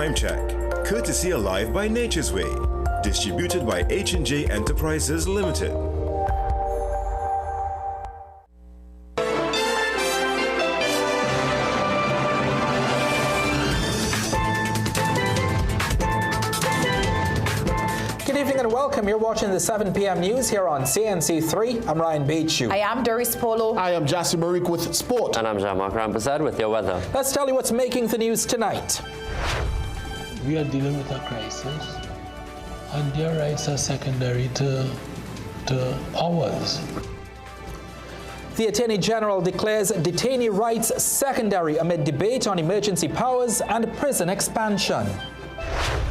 Crime Check, courtesy Alive by Nature's Way, distributed by H&J Enterprises Limited. Good evening and welcome. You're watching the 7 p.m. news here on CNC3. I'm Ryan Beachu. I am Doris Polo. I am Jassi Barik with sport. And I'm Jean-Marc Rampazad with your weather. Let's tell you what's making the news tonight. We are dealing with a crisis, and their rights are secondary to ours. The Attorney General declares detainee rights secondary amid debate on emergency powers and prison expansion.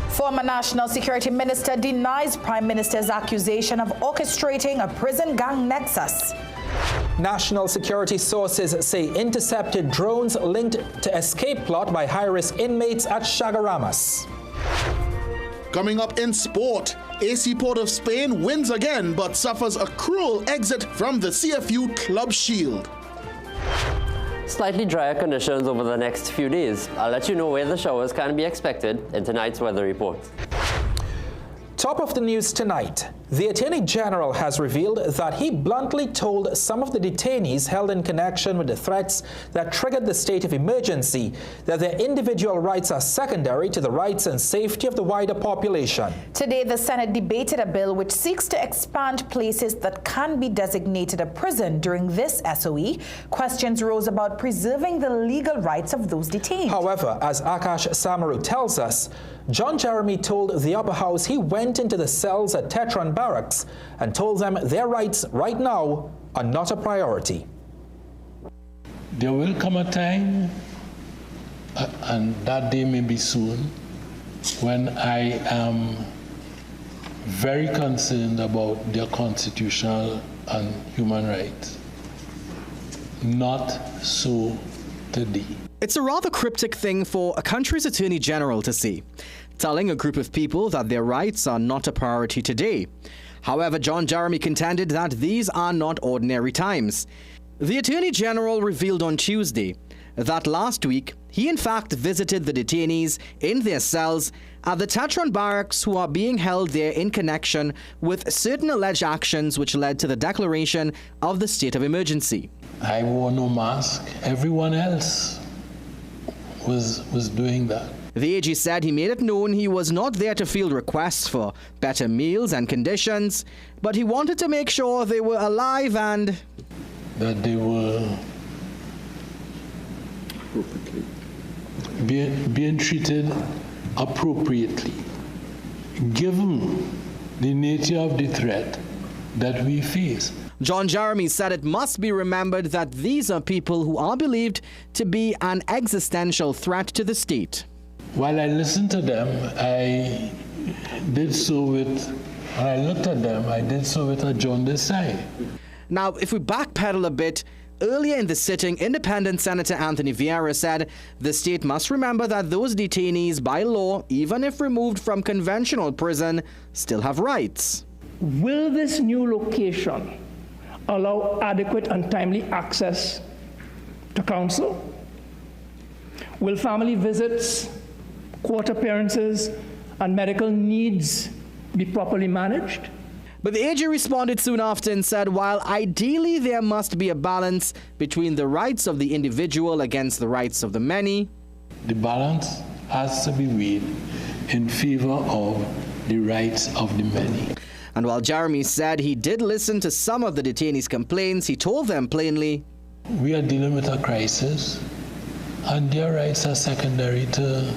Former National Security Minister denies Prime Minister's accusation of orchestrating a prison gang nexus. National security sources say intercepted drones linked to escape plot by high-risk inmates at Chagaramas. Coming up in sport, AC Port of Spain wins again but suffers a cruel exit from the CFU Club Shield. Slightly drier conditions over the next few days. I'll let you know where the showers can be expected in tonight's weather report. Top of the news tonight. The Attorney General has revealed that he bluntly told some of the detainees held in connection with the threats that triggered the state of emergency that their individual rights are secondary to the rights and safety of the wider population. Today, the Senate debated a bill which seeks to expand places that can be designated a prison during this SOE. Questions rose about preserving the legal rights of those detained. However, as Akash Samaru tells us, John Jeremy told the upper house he went into the cells at Tetron Barracks and told them their rights right now are not a priority. There will come a time, and that day may be soon, when I am very concerned about their constitutional and human rights. Not so today. It's a rather cryptic thing for a country's Attorney General to say, telling a group of people that their rights are not a priority today. However, John Jeremy contended that these are not ordinary times. The Attorney General revealed on Tuesday that last week he in fact visited the detainees in their cells at the Tetron Barracks who are being held there in connection with certain alleged actions which led to the declaration of the state of emergency. I wore no mask. Everyone else was doing that. The AG said he made it known he was not there to field requests for better meals and conditions, but he wanted to make sure they were alive and that they were being treated appropriately, given the nature of the threat that we face. John Jeremy said it must be remembered that these are people who are believed to be an existential threat to the state. While I listened to them, I did so with, when I looked at them, I did so with a jaundiced eye. Now, if we backpedal a bit, earlier in the sitting, Independent Senator Anthony Vieira said the state must remember that those detainees by law, even if removed from conventional prison, still have rights. Will this new location allow adequate and timely access to counsel? Will family visits, court appearances, and medical needs be properly managed? But the AG responded soon after and said while ideally there must be a balance between the rights of the individual against the rights of the many, the balance has to be weighed in favor of the rights of the many. And while Jeremy said he did listen to some of the detainees' complaints, he told them plainly, we are dealing with a crisis, and their rights are secondary to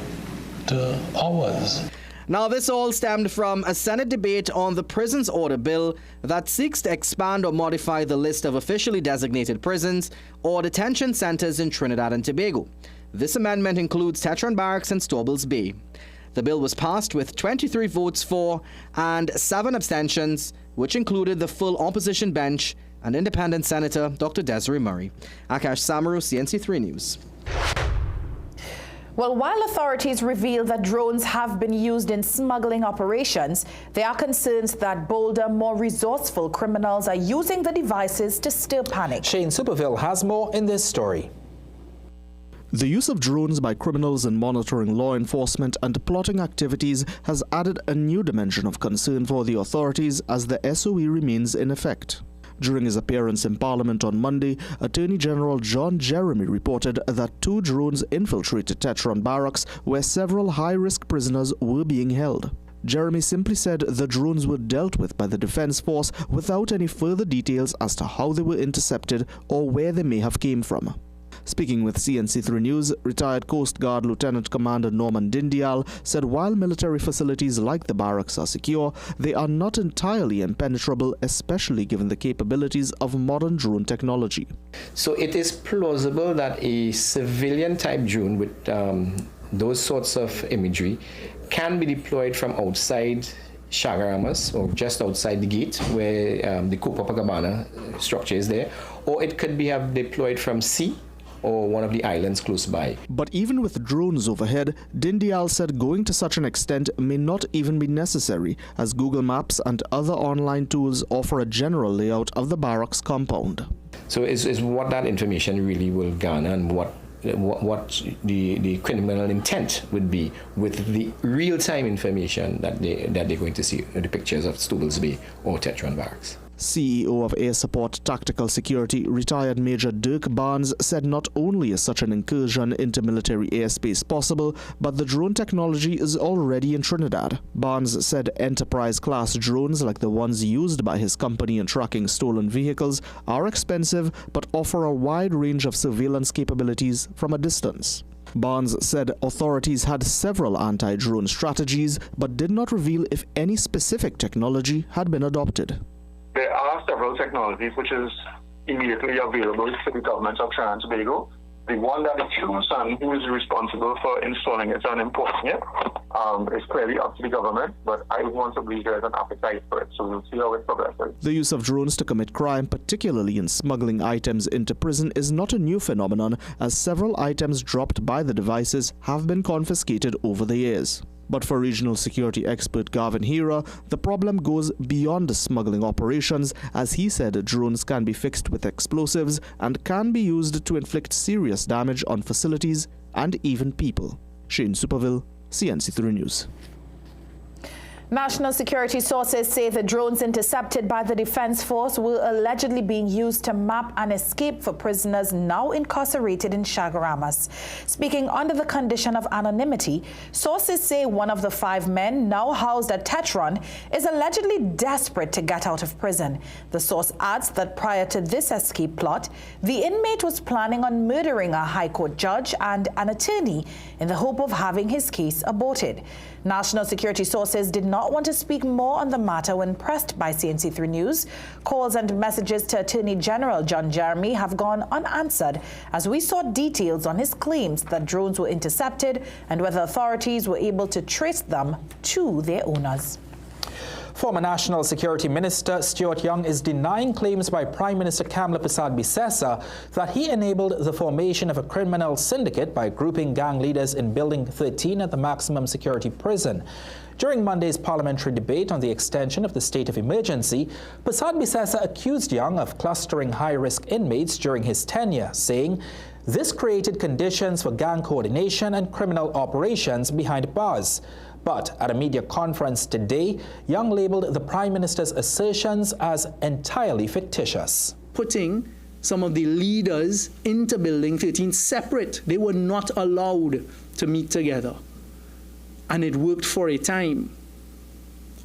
ours. Now, this all stemmed from a Senate debate on the Prisons Order Bill that seeks to expand or modify the list of officially designated prisons or detention centers in Trinidad and Tobago. This amendment includes Tetron Barracks and Stawbells Bay. The bill was passed with 23 votes for and 7 abstentions, which included the full opposition bench and Independent Senator Dr. Desiree Murray. Akash Samaru, CNC3 News. Well, while authorities reveal that drones have been used in smuggling operations, there are concerns that bolder, more resourceful criminals are using the devices to stir panic. Shane Superville has more in this story. The use of drones by criminals in monitoring law enforcement and plotting activities has added a new dimension of concern for the authorities as the SOE remains in effect. During his appearance in Parliament on Monday, Attorney General John Jeremy reported that 2 drones infiltrated Tetron barracks where several high-risk prisoners were being held. Jeremy simply said the drones were dealt with by the Defence Force without any further details as to how they were intercepted or where they may have came from. Speaking with CNC3 News, retired Coast Guard Lieutenant Commander Norman Dindial said while military facilities like the barracks are secure, they are not entirely impenetrable, especially given the capabilities of modern drone technology. So it is plausible that a civilian-type drone with those sorts of imagery can be deployed from outside Chagaramas or just outside the gate where the Copacabana structure is there, or it could be deployed from sea or one of the islands close by. But even with drones overhead, Dindial said going to such an extent may not even be necessary, as Google Maps and other online tools offer a general layout of the barracks compound. So is what that information really will garner and what the criminal intent would be with the real-time information that they're going to see, the pictures of Stubbles Bay or Tetron Barracks. CEO of Air Support Tactical Security, retired Major Dirk Barnes, said not only is such an incursion into military airspace possible, but the drone technology is already in Trinidad. Barnes said enterprise-class drones like the ones used by his company in tracking stolen vehicles are expensive but offer a wide range of surveillance capabilities from a distance. Barnes said authorities had several anti-drone strategies but did not reveal if any specific technology had been adopted. There are several technologies which is immediately available to the government of Trinidad and Tobago. The one that they choose and who is responsible for installing it and importing it is clearly up to the government, but I want to believe there's an appetite for it, so we'll see how it progresses. The use of drones to commit crime, particularly in smuggling items into prison, is not a new phenomenon, as several items dropped by the devices have been confiscated over the years. But for regional security expert Gavin Hira, the problem goes beyond the smuggling operations, as he said drones can be fixed with explosives and can be used to inflict serious damage on facilities and even people. Shane Superville, CNC3 News. National security sources say the drones intercepted by the Defense Force were allegedly being used to map an escape for prisoners now incarcerated in Chagaramas. Speaking under the condition of anonymity, sources say one of the 5 men now housed at Tetron is allegedly desperate to get out of prison. The source adds that prior to this escape plot, the inmate was planning on murdering a High Court judge and an attorney in the hope of having his case aborted. National security sources did not want to speak more on the matter when pressed by CNC3 News. Calls and messages to Attorney General John Jeremy have gone unanswered as we sought details on his claims that drones were intercepted and whether authorities were able to trace them to their owners. Former National Security Minister Stuart Young is denying claims by Prime Minister Kamla Persad-Bissessar that he enabled the formation of a criminal syndicate by grouping gang leaders in Building 13 at the maximum security prison. During Monday's parliamentary debate on the extension of the state of emergency, Persad-Bissessar accused Young of clustering high-risk inmates during his tenure, saying this created conditions for gang coordination and criminal operations behind bars. But at a media conference today, Young labeled the Prime Minister's assertions as entirely fictitious. Putting some of the leaders into Building 13 separate. They were not allowed to meet together. And it worked for a time.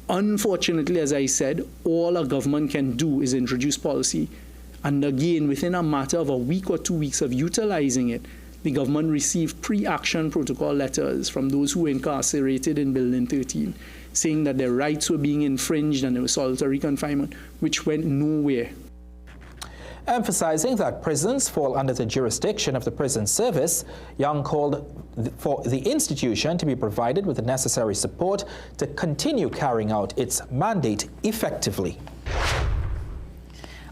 Unfortunately, as I said, all a government can do is introduce policy. And again, within a matter of a week or 2 weeks of utilizing it, the government received pre-action protocol letters from those who were incarcerated in Building 13, saying that their rights were being infringed and there was solitary confinement, which went nowhere. Emphasizing that prisons fall under the jurisdiction of the prison service, Young called for the institution to be provided with the necessary support to continue carrying out its mandate effectively.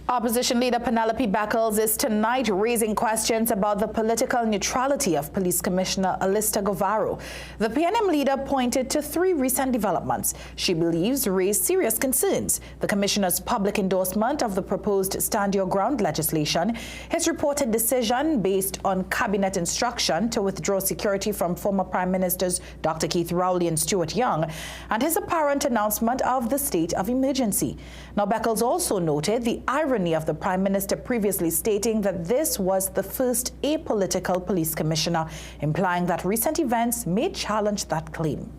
Opposition leader Penelope Beckles is tonight raising questions about the political neutrality of Police Commissioner Alista Govaro. The PNM leader pointed to 3 recent developments she believes raised serious concerns: the commissioner's public endorsement of the proposed Stand Your Ground legislation, his reported decision based on cabinet instruction to withdraw security from former Prime Ministers Dr. Keith Rowley and Stuart Young, and his apparent announcement of the state of emergency. Now, Beckles also noted the irony of the Prime Minister previously stating that this was the first apolitical police commissioner, implying that recent events may challenge that claim.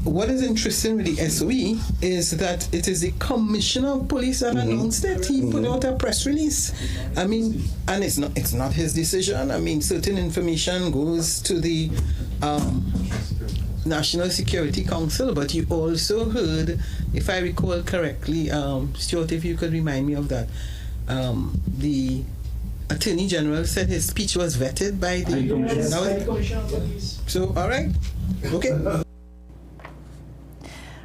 What is interesting with the SOE is that it is the Commissioner of Police that announced it. He put out a press release. I mean, and it's not his decision. I mean, certain information goes to the National Security Council, but you also heard, if I recall correctly, Stuart, if you could remind me of that, the Attorney General said his speech was vetted by the Commissioner of Police. So, all right, okay.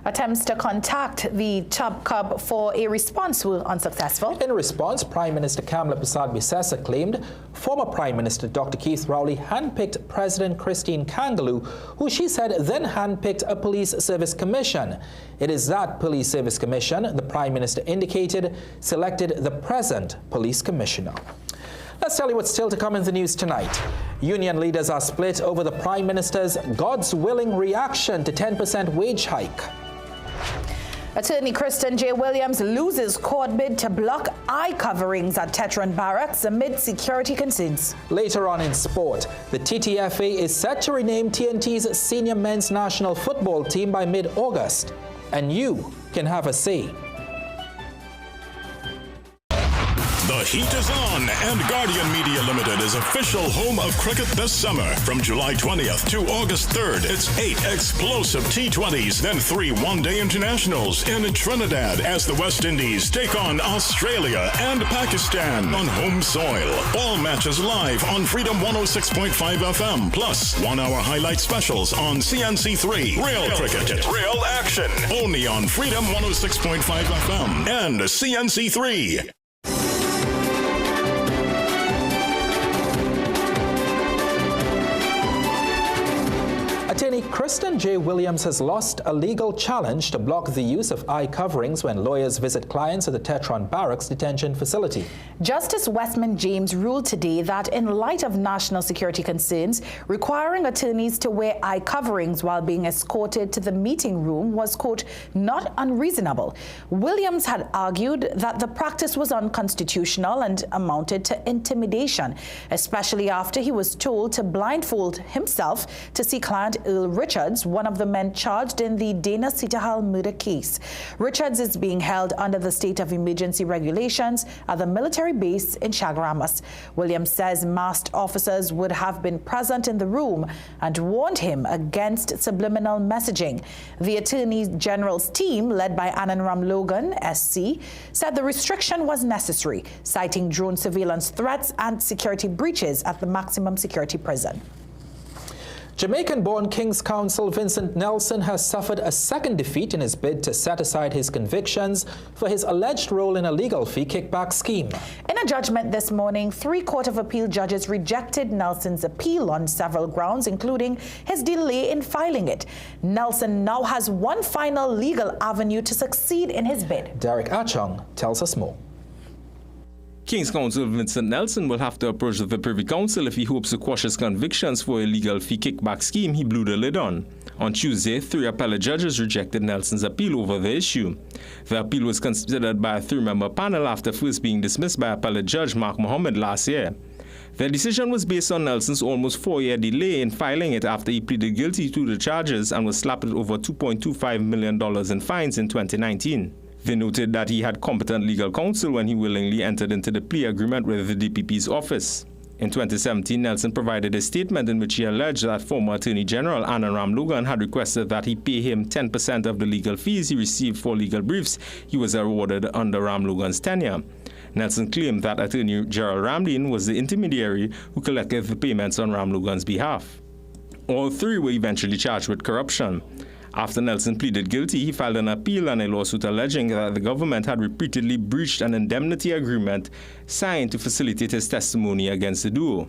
Attempts to contact the Top Cub for a response were unsuccessful. In response, Prime Minister Kamla Persad-Bissessar claimed former Prime Minister Dr. Keith Rowley handpicked President Christine Kangaloo, who she said then handpicked a police service commission. It is that police service commission, the Prime Minister indicated, selected the present police commissioner. Let's tell you what's still to come in the news tonight. Union leaders are split over the Prime Minister's God's willing reaction to 10% wage hike. Attorney Kristen J. Williams loses court bid to block eye coverings at Tetron Barracks amid security concerns. Later on in sport, the TTFA is set to rename TNT's senior men's national football team by mid-August, and you can have a say. The heat is on, and Guardian Media Limited is official home of cricket this summer. From July 20th to August 3rd, it's 8 explosive T20s, then 3 one-day internationals in Trinidad as the West Indies take on Australia and Pakistan on home soil. All matches live on Freedom 106.5 FM, plus 1-hour highlight specials on CNC3. Real cricket, real action, only on Freedom 106.5 FM and CNC3. Attorney Kristen J. Williams has lost a legal challenge to block the use of eye coverings when lawyers visit clients at the Tetron Barracks detention facility. Justice Westman James ruled today that in light of national security concerns, requiring attorneys to wear eye coverings while being escorted to the meeting room was, quote, not unreasonable. Williams had argued that the practice was unconstitutional and amounted to intimidation, especially after he was told to blindfold himself to see client Earl Richards, one of the men charged in the Dana Sitahal murder case. Richards is being held under the state of emergency regulations at the military base in Chaguaramas. Williams says masked officers would have been present in the room and warned him against subliminal messaging. The Attorney General's team, led by Ananram Logan, SC, said the restriction was necessary, citing drone surveillance threats and security breaches at the maximum security prison. Jamaican-born King's Counsel Vincent Nelson has suffered a second defeat in his bid to set aside his convictions for his alleged role in a legal fee kickback scheme. In a judgment this morning, 3 Court of Appeal judges rejected Nelson's appeal on several grounds, including his delay in filing it. Nelson now has one final legal avenue to succeed in his bid. Derek Achong tells us more. King's Counsel Vincent Nelson will have to approach the Privy Council if he hopes to quash his convictions for a legal fee kickback scheme he blew the lid on. On Tuesday, 3 appellate judges rejected Nelson's appeal over the issue. The appeal was considered by a 3-member panel after first being dismissed by appellate judge Mark Mohammed last year. Their decision was based on Nelson's almost 4-year delay in filing it after he pleaded guilty to the charges and was slapped with over $2.25 million in fines in 2019. They noted that he had competent legal counsel when he willingly entered into the plea agreement with the DPP's office. In 2017, Nelson provided a statement in which he alleged that former Attorney General Ananram Logan had requested that he pay him 10% of the legal fees he received for legal briefs he was awarded under Ram Logan's tenure. Nelson claimed that Attorney Gerald Ramlin was the intermediary who collected the payments on Ram Logan's behalf. All 3 were eventually charged with corruption. After Nelson pleaded guilty, he filed an appeal and a lawsuit alleging that the government had repeatedly breached an indemnity agreement signed to facilitate his testimony against the duo.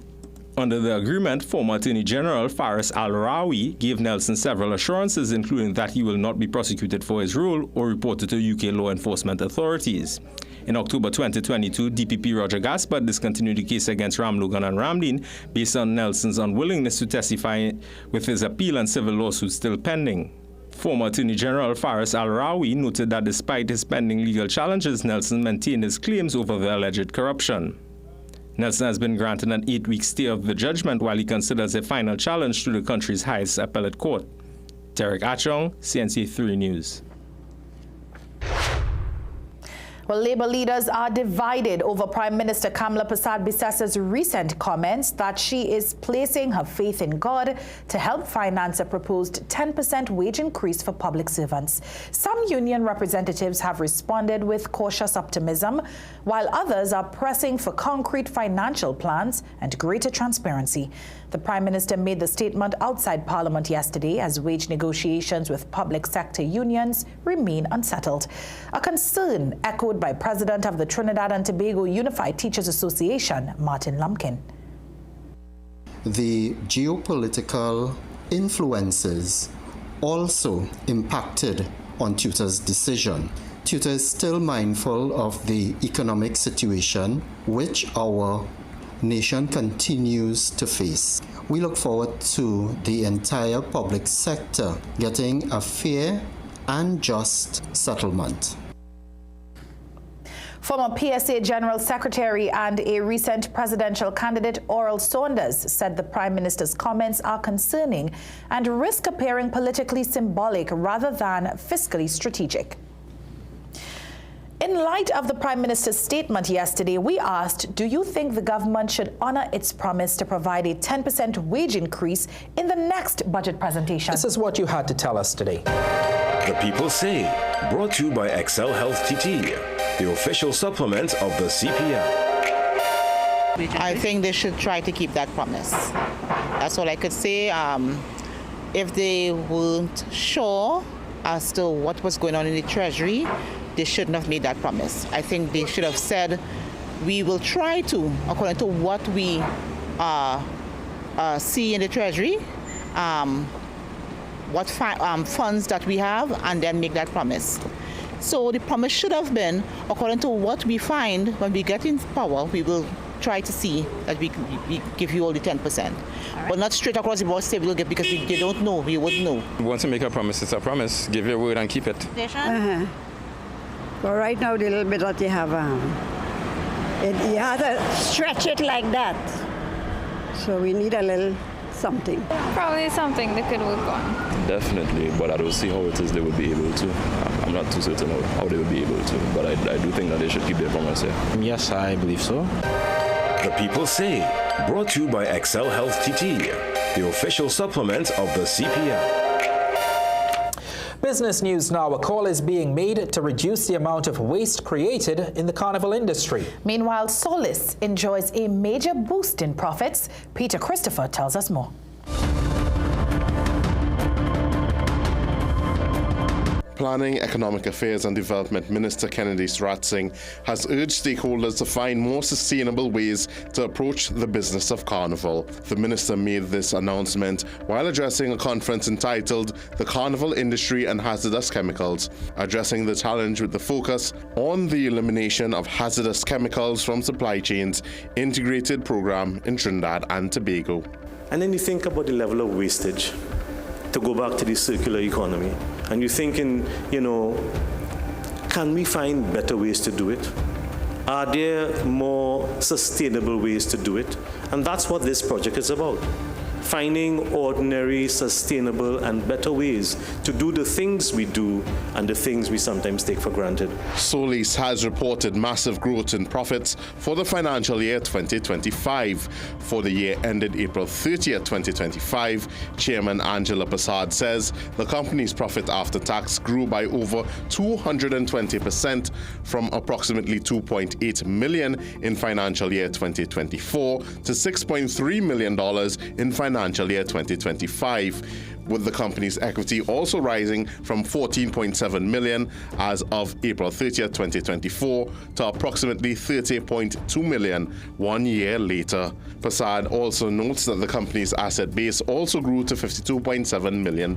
Under the agreement, former Attorney General Faris Al-Rawi gave Nelson several assurances, including that he will not be prosecuted for his role or reported to UK law enforcement authorities. In October 2022, DPP Roger Gaspard discontinued the case against Ram Logan and Ramdeen based on Nelson's unwillingness to testify, with his appeal and civil lawsuits still pending. Former Attorney General Faris Al-Rawi noted that despite his pending legal challenges, Nelson maintained his claims over the alleged corruption. Nelson has been granted an 8-week stay of the judgment while he considers a final challenge to the country's highest appellate court. Derek Achong, CNC3 News. Well, Labour leaders are divided over Prime Minister Kamla Persad-Bissessa's recent comments that she is placing her faith in God to help finance a proposed 10% wage increase for public servants. Some union representatives have responded with cautious optimism, while others are pressing for concrete financial plans and greater transparency. The Prime Minister made the statement outside Parliament yesterday as wage negotiations with public sector unions remain unsettled. A concern echoed by President of the Trinidad and Tobago Unified Teachers Association, Martin Lumpkin. The geopolitical influences also impacted on Tutor's decision. Tutor is still mindful of the economic situation which our nation continues to face. We look forward to the entire public sector getting a fair and just settlement. Former PSA General Secretary and a recent presidential candidate, Oral Saunders, said the Prime Minister's comments are concerning and risk appearing politically symbolic rather than fiscally strategic. In light of the Prime Minister's statement yesterday, we asked, do you think the government should honor its promise to provide a 10% wage increase in the next budget presentation? This is what you had to tell us today. The People Say, brought to you by Excel Health TT, the official supplement of the CPL. I think they should try to keep that promise. That's all I could say. If they weren't sure as to what was going on in the Treasury, they shouldn't have made that promise. I think they should have said, we will try to, according to what we see in the Treasury, what funds that we have, and then make that promise. So the promise should have been, according to what we find when we get in power, we will try to see that we give you all the 10%. Right. But not straight across the board say we'll get, because they don't know, we wouldn't know. Once you make a promise, it's a promise. Give your word and keep it. But right now, the little bit that you have, you have to stretch it like that. So we need a little something. Probably something they could work on. Definitely, but I don't see how it is they would be able to. I'm not too certain how they would be able to, but I do think that they should keep their promise here. Yes, I believe so. The People Say, brought to you by Excel Health TT, the official supplement of the CPL. Business news now. A call is being made to reduce the amount of waste created in the carnival industry. Meanwhile, Solis enjoys a major boost in profits. Peter Christopher tells us more. Planning, Economic Affairs and Development Minister Kennedy Sratsing has urged stakeholders to find more sustainable ways to approach the business of Carnival. The minister made this announcement while addressing a conference entitled The Carnival Industry and Hazardous Chemicals, addressing the challenge with the focus on the elimination of hazardous chemicals from supply chains integrated program in Trinidad and Tobago. And then you think about the level of wastage, to go back to the circular economy. And you're thinking, can we find better ways to do it? Are there more sustainable ways to do it? And that's what this project is about. Finding ordinary, sustainable, and better ways to do the things we do and the things we sometimes take for granted. Solis has reported massive growth in profits for the financial year 2025. For the year ended April 30th, 2025, Chairman Angela Persad says the company's profit after tax grew by over 220% from approximately $2.8 million in financial year 2024 to $6.3 million in financial year 2025. with the company's equity also rising from $14.7 million as of April 30th, 2024 to approximately $30.2 million 1 year later. Prasad also notes that the company's asset base also grew to $52.7 million.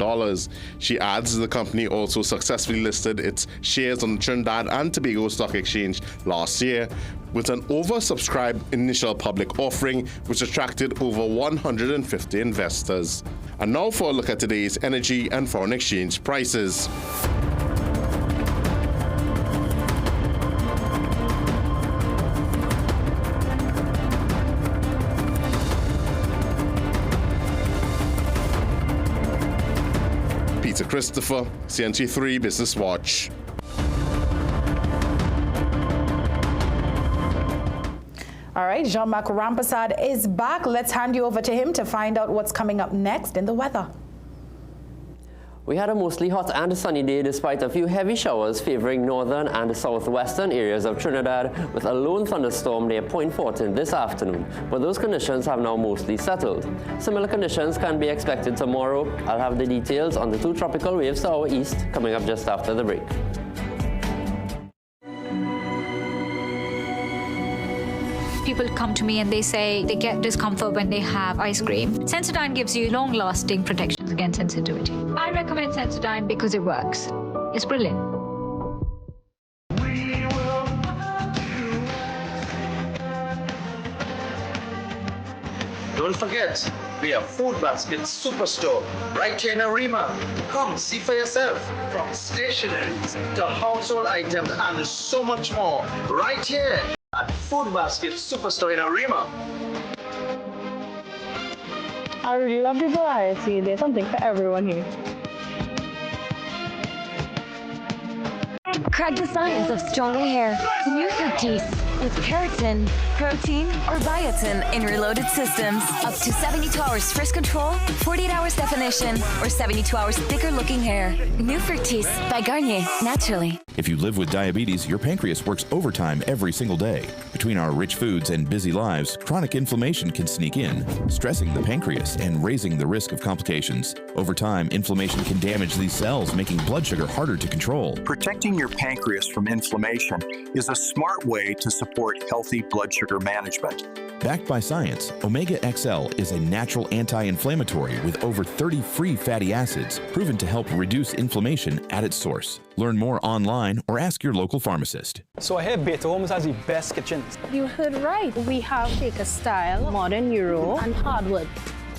She adds the company also successfully listed its shares on the Trinidad and Tobago Stock Exchange last year, with an oversubscribed initial public offering which attracted over 150 investors. And now for a look at today's energy and foreign exchange prices. Peter Christopher, CNC3 Business Watch. All right, Jean-Marc Rampersad is back. Let's hand you over to him to find out what's coming up next in the weather. We had a mostly hot and sunny day despite a few heavy showers favoring northern and southwestern areas of Trinidad, with a lone thunderstorm near Point Fortin this afternoon, but those conditions have now mostly settled. Similar conditions can be expected tomorrow. I'll have the details on the 2 tropical waves to our east coming up just after the break. People come to me and they say they get discomfort when they have ice cream. Sensodyne gives you long-lasting protection against sensitivity. I recommend Sensodyne because it works. It's brilliant. Don't forget, we have Food Basket Superstore right here in Arima. Come see for yourself. From stationery to household items and so much more right here at Food Basket Superstore in Arima. I really love the variety. There's something for everyone here. Crack the science of stronger hair. New Fructis with keratin, protein, or biotin in reloaded systems. Up to 72 hours frizz control, 48 hours definition, or 72 hours thicker looking hair. New Fructis by Garnier, naturally. If you live with diabetes, your pancreas works overtime every single day. Between our rich foods and busy lives, chronic inflammation can sneak in, stressing the pancreas and raising the risk of complications. Over time, inflammation can damage these cells, making blood sugar harder to control. Protecting your pancreas from inflammation is a smart way to support healthy blood sugar management. Backed by science, Omega XL is a natural anti-inflammatory with over 30 free fatty acids, proven to help reduce inflammation at its source. Learn more online or ask your local pharmacist. So I hear Better Homes has the best kitchens. You heard right. We have Shaker Style, Modern Euro, and Hardwood.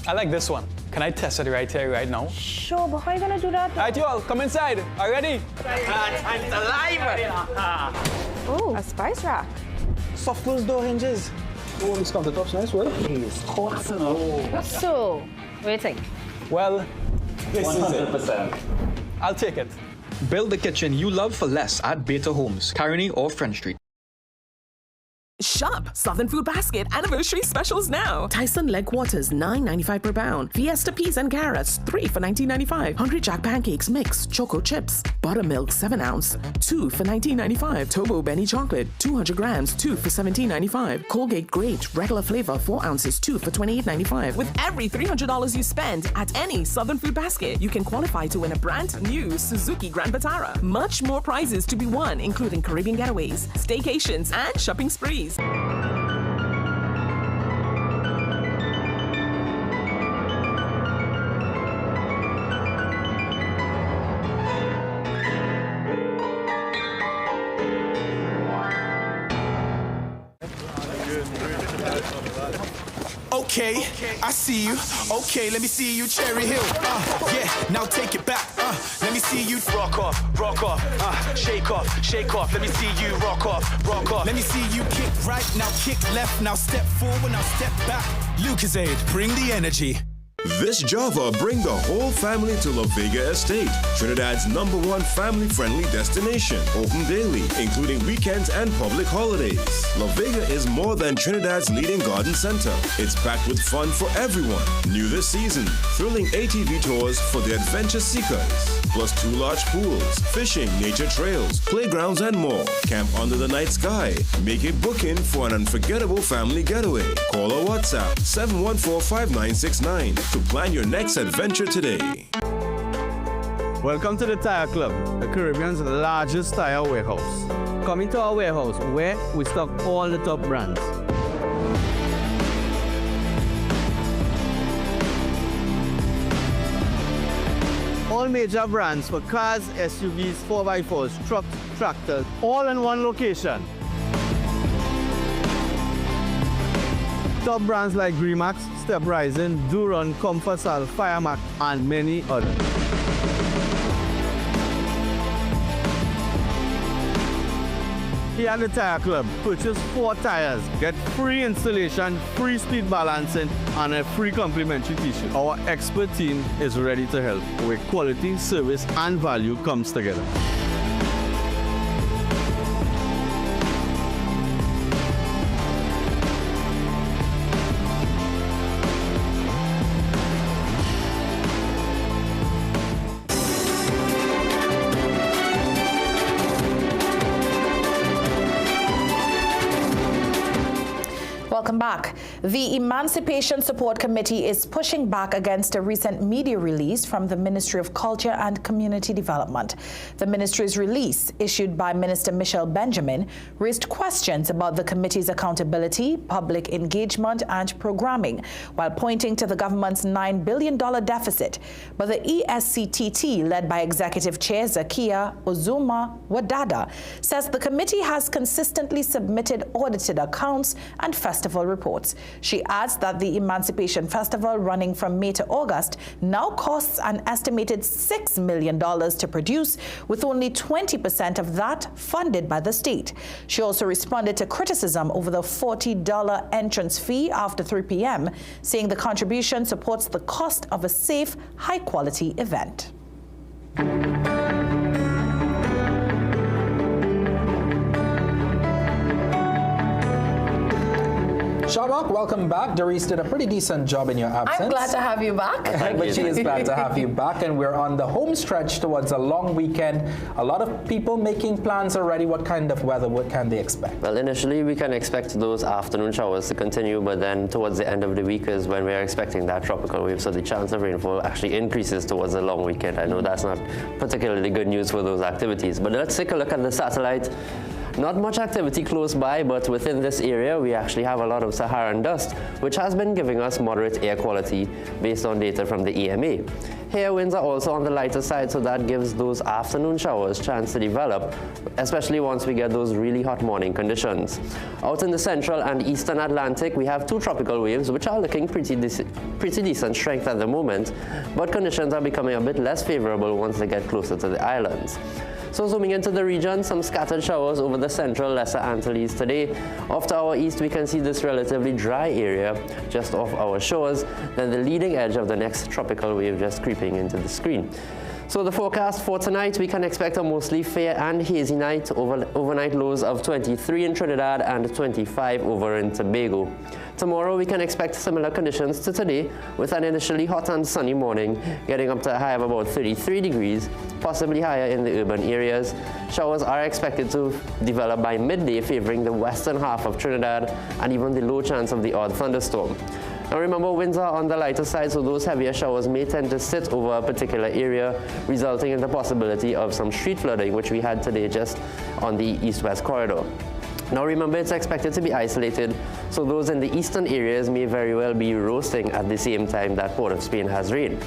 I like this one. Can I test it right here, right now? Sure, but how are you gonna do that? All right, you all, come inside. Are you ready? Time's alive! Oh, a spice rack. Soft close door hinges. Oh, this countertop's nice, well. It's hot, So, what do you think? Well, this 100%. is it. I'll take it. Build the kitchen you love for less at Better Homes, Caroni or French Street. Shop Southern Food Basket anniversary specials now. Tyson leg quarters $9.95 per pound. Fiesta peas and carrots 3 for $19.95. Hungry Jack pancakes mix choco chips. Buttermilk 7 ounce 2 for $19.95. Tobo Benny chocolate 200 grams 2 for $17.95. Colgate Great regular flavor 4 ounces 2 for $28.95. With every $300 you spend at any Southern Food Basket, you can qualify to win a brand new Suzuki Grand Vitara. Much more prizes to be won, including Caribbean getaways, staycations, and shopping sprees. Okay, I see you. Okay, let me see you, Cherry Hill. Yeah, now take it back. Let me see you rock off, shake off. Let me see you rock off. Let me see you kick right, now kick left, now step forward, now step back. Lucasade, bring the energy. This Java bring the whole family to La Vega Estate, Trinidad's #1 family-friendly destination, open daily, including weekends and public holidays. La Vega is more than Trinidad's leading garden center. It's packed with fun for everyone. New this season, thrilling ATV tours for the adventure seekers, plus 2 large pools, fishing, nature trails, playgrounds, and more. Camp under the night sky. Make a booking for an unforgettable family getaway. Call or WhatsApp WhatsApp 714-5969 to plan your next adventure today. Welcome to the Tire Club, the Caribbean's largest tire warehouse. Come into our warehouse where we stock all the top brands. All major brands for cars, SUVs, 4x4s, trucks, tractors, all in one location. Top brands like Gremax, Step Rising, Duron, Comfortsal, Firemax, and many others. Here at the Tire Club, purchase 4 tires, get free installation, free speed balancing, and a free complimentary t-shirt. Our expert team is ready to help, where quality, service, and value comes together. Welcome back. The Emancipation Support Committee is pushing back against a recent media release from the Ministry of Culture and Community Development. The ministry's release, issued by Minister Michelle Benjamin, raised questions about the committee's accountability, public engagement, and programming, while pointing to the government's $9 billion deficit. But the ESCTT, led by Executive Chair Zakia Ozuma Wadada, says the committee has consistently submitted audited accounts and festival reports. She adds that the Emancipation Festival, running from May to August, now costs an estimated $6 million to produce, with only 20% of that funded by the state. She also responded to criticism over the $40 entrance fee after 3 p.m., saying the contribution supports the cost of a safe, high-quality event. Shabak, welcome back. Doris did a pretty decent job in your absence. I'm glad to have you back. But she is glad to have you back, and we're on the home stretch towards a long weekend. A lot of people making plans already. What kind of weather can they expect? Well, initially we can expect those afternoon showers to continue, but then towards the end of the week is when we are expecting that tropical wave, so the chance of rainfall actually increases towards the long weekend. I know that's not particularly good news for those activities, but let's take a look at the satellite. Not much activity close by, but within this area, we actually have a lot of Saharan dust, which has been giving us moderate air quality based on data from the EMA. Here, winds are also on the lighter side, so that gives those afternoon showers chance to develop, especially once we get those really hot morning conditions. Out in the central and eastern Atlantic, we have 2 tropical waves, which are looking pretty decent strength at the moment, but conditions are becoming a bit less favorable once they get closer to the islands. So zooming into the region, some scattered showers over the central Lesser Antilles today. Off to our east, we can see this relatively dry area just off our shores, then the leading edge of the next tropical wave just creeping into the screen. So the forecast for tonight, we can expect a mostly fair and hazy night, overnight lows of 23 in Trinidad and 25 over in Tobago. Tomorrow, we can expect similar conditions to today, with an initially hot and sunny morning, getting up to a high of about 33 degrees, possibly higher in the urban areas. Showers are expected to develop by midday, favoring the western half of Trinidad, and even the low chance of the odd thunderstorm. Now remember, winds are on the lighter side, so those heavier showers may tend to sit over a particular area, resulting in the possibility of some street flooding, which we had today just on the east-west corridor. Now remember, it's expected to be isolated, so those in the eastern areas may very well be roasting at the same time that Port of Spain has rain.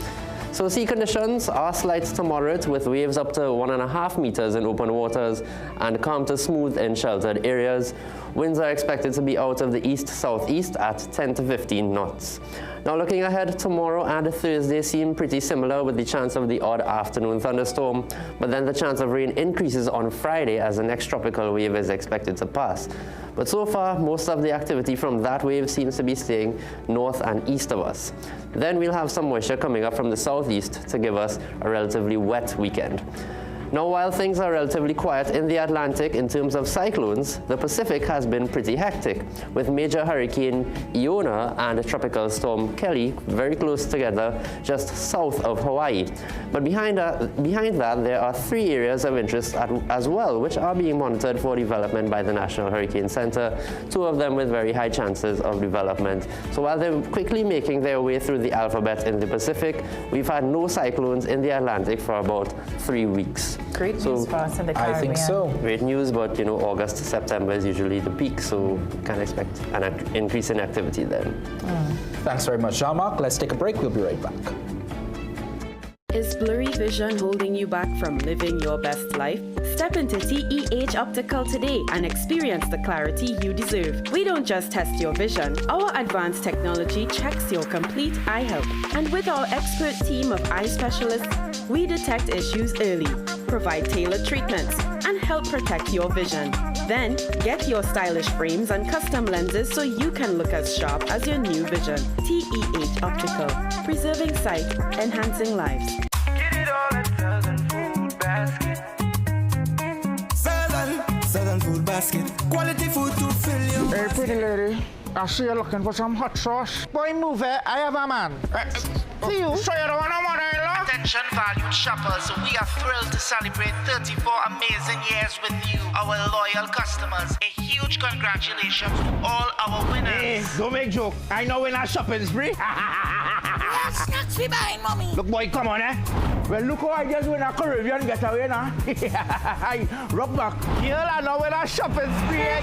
So sea conditions are slight to moderate, with waves up to 1.5 meters in open waters and calm to smooth in sheltered areas. Winds are expected to be out of the east-southeast at 10 to 15 knots. Now looking ahead, tomorrow and Thursday seem pretty similar, with the chance of the odd afternoon thunderstorm, but then the chance of rain increases on Friday as the next tropical wave is expected to pass. But so far, most of the activity from that wave seems to be staying north and east of us. Then we'll have some moisture coming up from the southeast to give us a relatively wet weekend. Now, while things are relatively quiet in the Atlantic in terms of cyclones, the Pacific has been pretty hectic, with major Hurricane Iona and Tropical Storm Kelly very close together just south of Hawaii. But behind that, there are 3 areas of interest as well, which are being monitored for development by the National Hurricane Center, 2 of them with very high chances of development. So while they're quickly making their way through the alphabet in the Pacific, we've had no cyclones in the Atlantic for about 3 weeks. Great news for us in the Caribbean. I think so. Great news, but August to September is usually the peak, so can expect an increase in activity then. Thanks very much, Jean-Marc. Let's take a break. We'll be right back. Is blurry vision holding you back from living your best life? Step into TEH Optical today and experience the clarity you deserve. We don't just test your vision. Our advanced technology checks your complete eye health. And with our expert team of eye specialists, we detect issues early, provide tailored treatments, and help protect your vision. Then, get your stylish frames and custom lenses so you can look as sharp as your new vision. TEH Optical, preserving sight, enhancing lives. Get it all at Southern Food Basket. Southern Food Basket. Quality food to fill you. Hey, pretty lady. I see you looking for some hot sauce. Boy, move it. I have a man. See you. So you don't want no mother-in-law? Attention valued shoppers, we are thrilled to celebrate 34 amazing years with you, our loyal customers. A huge congratulations to all our winners. Hey, don't make joke. I know when I shopping spree. What snacks we buying, mommy? Look, boy, come on, eh? Well, look how I just win a Caribbean getaway now. Rock back. Girl, I know when I shopping spree, eh?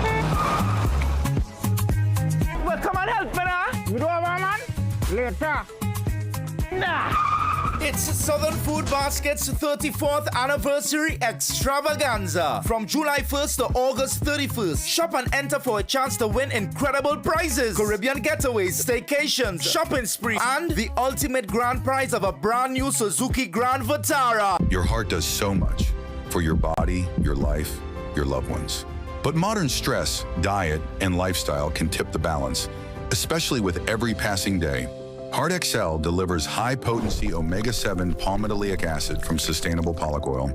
Well, come on, help me now. You don't have a man? Later. Nah. It's Southern Food Basket's 34th anniversary extravaganza. From July 1st to August 31st. Shop and enter for a chance to win incredible prizes. Caribbean getaways, staycations, shopping spree, and the ultimate grand prize of a brand new Suzuki Grand Vitara. Your heart does so much for your body, your life, your loved ones. But modern stress, diet, and lifestyle can tip the balance, especially with every passing day. Heart XL delivers high-potency omega-7 palmitoleic acid from sustainable pollock oil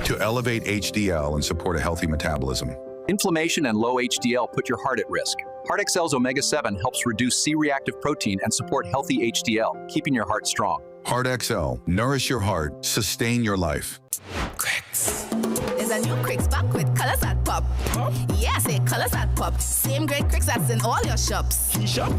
to elevate HDL and support a healthy metabolism. Inflammation and low HDL put your heart at risk. Heart XL's omega-7 helps reduce C-reactive protein and support healthy HDL, keeping your heart strong. Heart XL. Nourish your heart. Sustain your life. There's a new Cricks back with colors that pop. Huh? Yeah, say colors that pop. Same great Cricks that's in all your shops. Shop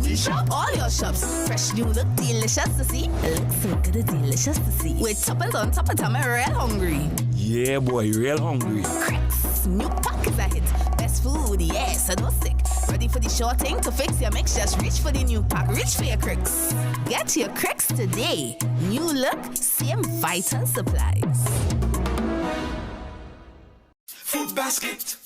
all your shops. Fresh new look, delicious to see. Look so good, delicious to see. With toppings on top of time, I'm real hungry. Yeah, boy, real hungry. Cricks, new pack is a hit. Best food, yes, I know sick. Ready for the short thing to fix your mix? Just reach for the new pack. Reach for your Cricks. Get your Cricks today. New look, same vital supplies. Food Basket.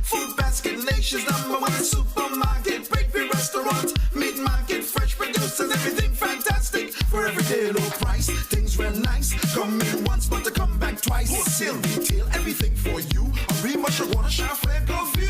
Food Basket, nation's #1 supermarket. Bakery, restaurant, meat market, fresh producers, everything fantastic. For everyday low price, things real nice. Come in once, but to come back twice. Wholesale, retail, everything for you. A remush, I wanna shop where go view.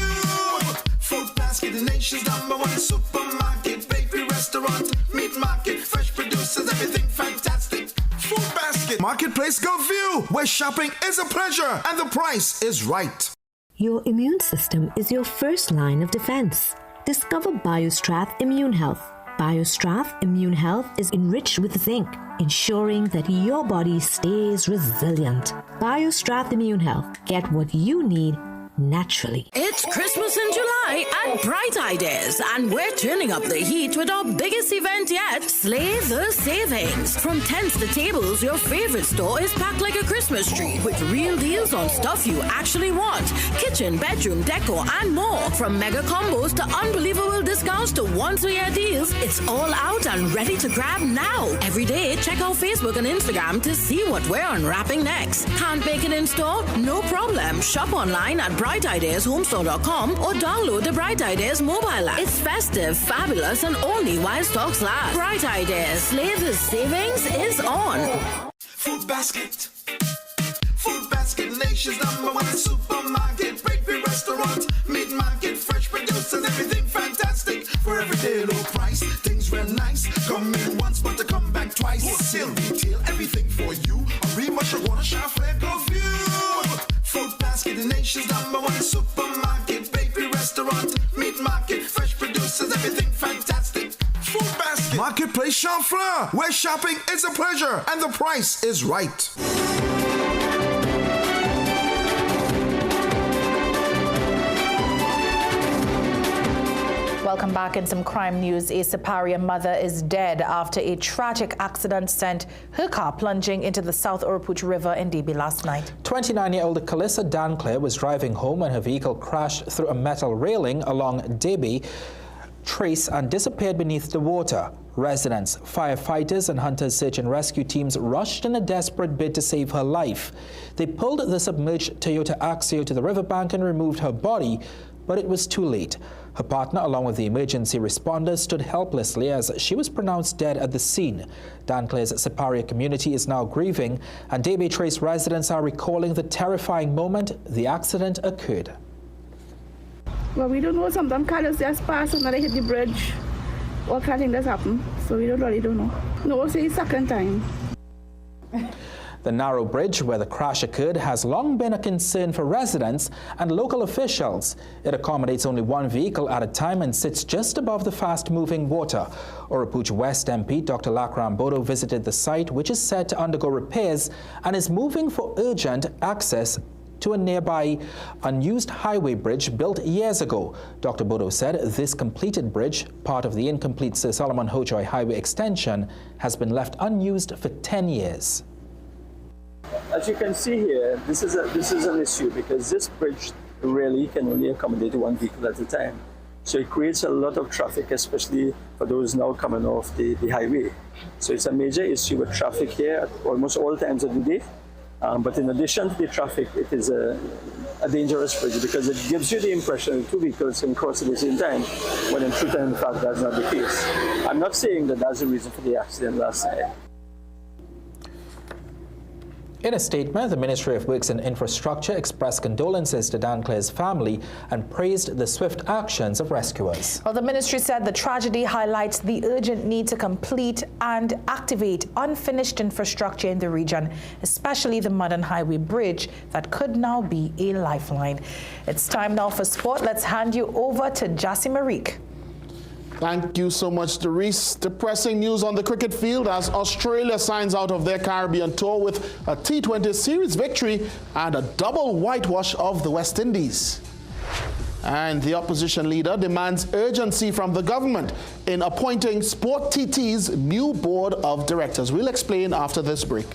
Food Basket, the nation's #1 supermarket. Bakery, restaurant, meat market, fresh producers, everything fantastic. Food Basket, Marketplace Go View, where shopping is a pleasure and the price is right. Your immune system is your first line of defense. Discover BioStrath Immune Health. BioStrath Immune Health is enriched with zinc, ensuring that your body stays resilient. BioStrath Immune Health. Get what you need naturally. It's Christmas in July at Bright Ideas, and we're turning up the heat with our biggest event yet, Slay the Savings. From tents to tables, your favorite store is packed like a Christmas tree with real deals on stuff you actually want. Kitchen, bedroom, decor, and more. From mega combos to unbelievable discounts to once-a-year deals, it's all out and ready to grab now. Every day, check out Facebook and Instagram to see what we're unwrapping next. Can't make it in store? No problem. Shop online at BrightIdeasHomestore.com or download the Bright Ideas mobile app. It's festive, fabulous, and only while stocks last. Bright Ideas, Slay the Savings is on. Food Basket. Food Basket, nation's #1 supermarket. Bakery, restaurant, meat market, fresh producers, everything fantastic. For everyday low price, things real nice. Come in once, but to come back twice. Wholesale, retail, everything for you. A remush, I wanna shop where go view. Marketplace Champlain, where shopping is a pleasure and the price is right. Welcome back. In some crime news, a Siparia mother is dead after a tragic accident sent her car plunging into the South Oropouche River in DB last night. 29-year-old Calissa Danclair was driving home when her vehicle crashed through a metal railing along DB Trace and disappeared beneath the water. Residents, firefighters and Hunter's search and rescue teams rushed in a desperate bid to save her life. They pulled the submerged Toyota Axio to the riverbank and removed her body, but it was too late. Her partner, along with the emergency responders, stood helplessly as she was pronounced dead at the scene. Danclair's Siparia community is now grieving, and DB Trace residents are recalling the terrifying moment the accident occurred. Well, we don't know. Sometimes cars just pass and they hit the bridge. What kind of thing does happen? So we don't know. No, it's the second time. The narrow bridge where the crash occurred has long been a concern for residents and local officials. It accommodates only one vehicle at a time and sits just above the fast-moving water. Oropouche West MP Dr. Lakram Bodo visited the site, which is set to undergo repairs and is moving for urgent access to a nearby unused highway bridge built years ago. Dr. Bodo said this completed bridge, part of the incomplete Sir Solomon Hojoy Highway extension, has been left unused for 10 years. As you can see here, this is an issue because this bridge really can only accommodate one vehicle at a time. So it creates a lot of traffic, especially for those now coming off the highway. So it's a major issue with traffic here at almost all times of the day. But in addition to the traffic, it is a dangerous bridge because it gives you the impression that two vehicles can cross at the same time, when in truth and in fact that's not the case. I'm not saying that that's the reason for the accident last night. In a statement, the Ministry of Works and Infrastructure expressed condolences to Danclair's family and praised the swift actions of rescuers. Well, the ministry said the tragedy highlights the urgent need to complete and activate unfinished infrastructure in the region, especially the modern highway bridge that could now be a lifeline. It's time now for sport. Let's hand you over to Jassy Marique. Thank you so much, Doris. Depressing news on the cricket field as Australia signs out of their Caribbean tour with a T20 series victory and a double whitewash of the West Indies. And the opposition leader demands urgency from the government in appointing Sport TT's new board of directors. We'll explain after this break.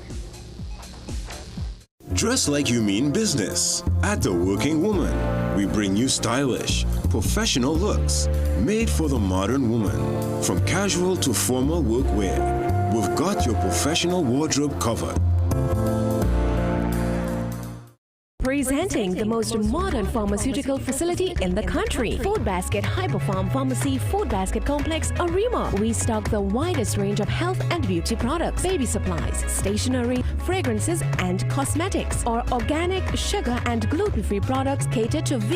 Dress like you mean business. At The Working Woman, we bring you stylish, professional looks made for the modern woman. From casual to formal workwear, we've got your professional wardrobe covered. Presenting the most modern pharmaceutical facility in the country, Food Basket Hyperfarm Pharmacy Food Basket Complex, Arima. We stock the widest range of health and beauty products, baby supplies, stationery, fragrances and cosmetics. Our organic, sugar and gluten-free products cater to